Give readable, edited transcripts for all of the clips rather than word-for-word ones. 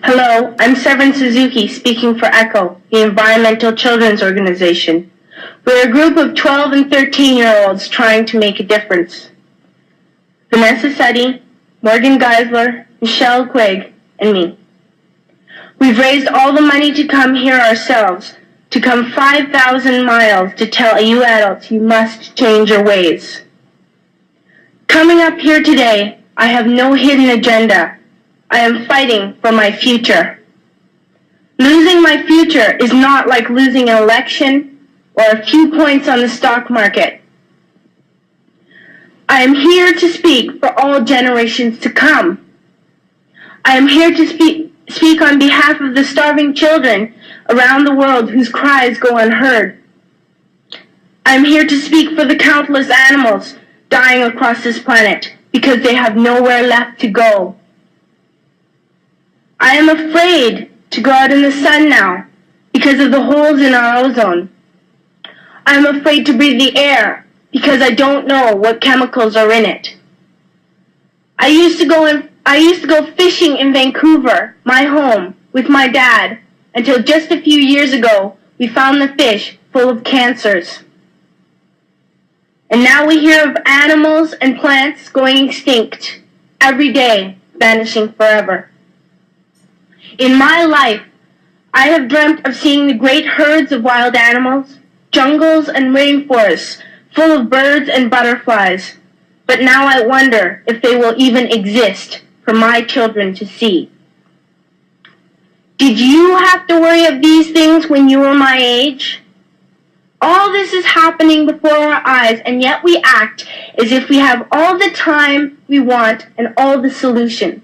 Hello, I'm Severin Suzuki speaking for ECHO, the Environmental Children's Organization. We're a group of 12 and 13-year-olds trying to make a difference. Vanessa Suddy, Morgan Geisler, Michelle Quigg, and me. We've raised all the money to come here ourselves, to come 5,000 miles to tell you adults you must change your ways. Coming up here today, I have no hidden agenda. I am fighting for my future. Losing my future is not like losing an election or a few points on the stock market. I am here to speak for all generations to come. I am here to speak on behalf of the starving children around the world whose cries go unheard. I am here to speak for the countless animals dying across this planet because they have nowhere left to go. I am afraid to go out in the sun now because of the holes in our ozone. I am afraid to breathe the air because I don't know what chemicals are in it. I used to go fishing in Vancouver, my home, with my dad, until just a few years ago we found the fish full of cancers. And now we hear of animals and plants going extinct every day, vanishing forever. In my life, I have dreamt of seeing the great herds of wild animals, jungles and rainforests full of birds and butterflies, but now I wonder if they will even exist for my children to see. Did you have to worry of these things when you were my age? All this is happening before our eyes, and yet we act as if we have all the time we want and all the solutions.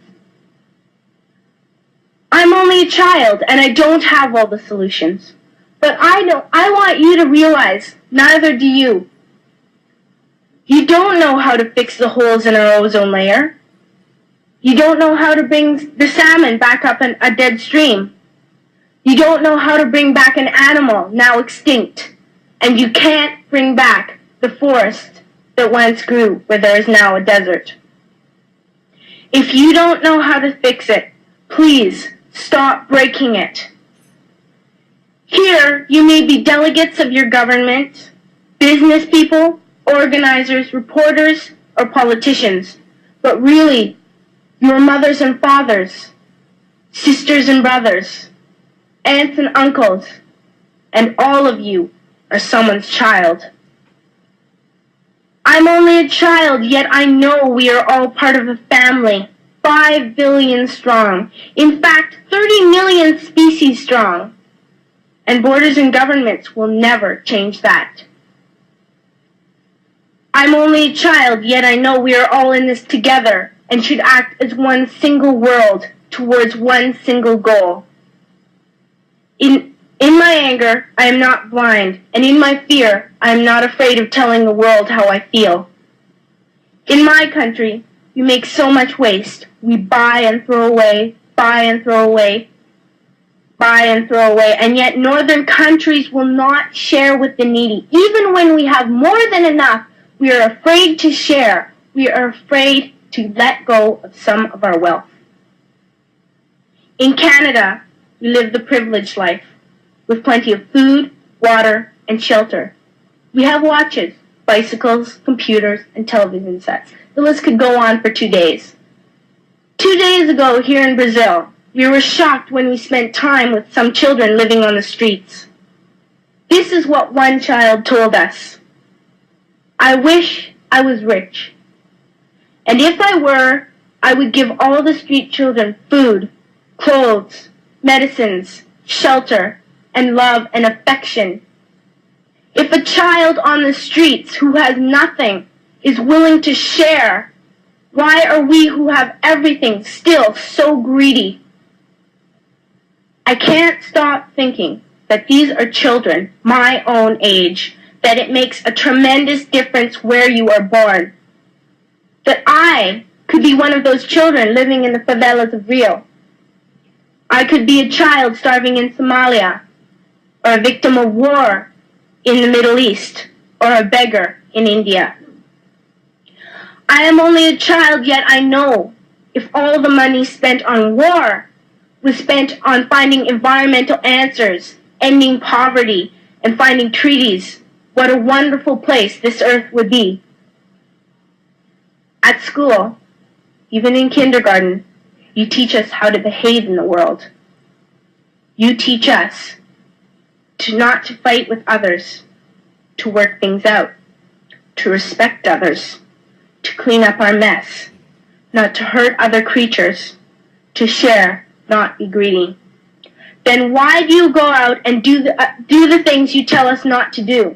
I'm only a child, and I don't have all the solutions. But I want you to realize, neither do you. You don't know how to fix the holes in our ozone layer. You don't know how to bring the salmon back up in a dead stream. You don't know how to bring back an animal now extinct. And you can't bring back the forest that once grew where there is now a desert. If you don't know how to fix it, please stop breaking it. Here, you may be delegates of your government, business people, organizers, reporters, or politicians, but really, your mothers and fathers, sisters and brothers, aunts and uncles, and all of you are someone's child. I'm only a child, yet I know we are all part of a family, 5 billion strong, in fact 30 million species strong, and borders and governments will never change that. I'm only a child, yet I know we are all in this together and should act as one single world towards one single goal. In my anger, I am not blind, and in my fear, I am not afraid of telling the world how I feel. In my country, we make so much waste. We buy and throw away, buy and throw away, buy and throw away, and yet northern countries will not share with the needy. Even when we have more than enough, we are afraid to share. We are afraid to let go of some of our wealth. In Canada, we live the privileged life, with plenty of food, water, and shelter. We have watches, bicycles, computers, and television sets. The list could go on for 2 days. 2 days ago, here in Brazil, we were shocked when we spent time with some children living on the streets. This is what one child told us. I wish I was rich. And if I were, I would give all the street children food, clothes, medicines, shelter, and love and affection. If a child on the streets who has nothing is willing to share, why are we who have everything still so greedy? I can't stop thinking that these are children my own age, that it makes a tremendous difference where you are born. That I could be one of those children living in the favelas of Rio. I could be a child starving in Somalia, or a victim of war in the Middle East, or a beggar in India. I am only a child, yet I know if all the money spent on war was spent on finding environmental answers, ending poverty, and finding treaties, what a wonderful place this earth would be. At school, even in kindergarten, you teach us how to behave in the world. You teach us not to fight with others, to work things out, to respect others, to clean up our mess, not to hurt other creatures, to share, not be greedy. Then why do you go out and do the things you tell us not to do?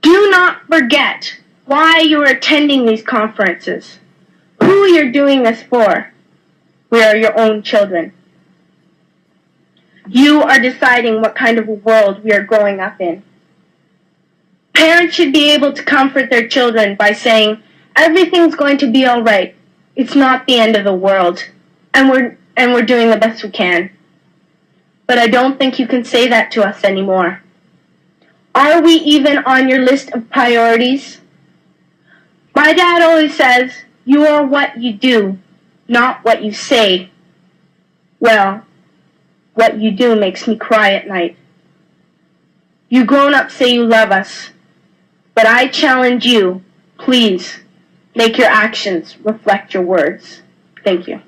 Do not forget why you are attending these conferences, who you're doing this for. We are your own children. You are deciding what kind of a world we are growing up in. Parents should be able to comfort their children by saying, everything's going to be all right. It's not the end of the world, and we're doing the best we can. But I don't think you can say that to us anymore. Are we even on your list of priorities? My dad always says, you are what you do, not what you say. Well, what you do makes me cry at night. You grown-ups say you love us, but I challenge you, please, make your actions reflect your words. Thank you.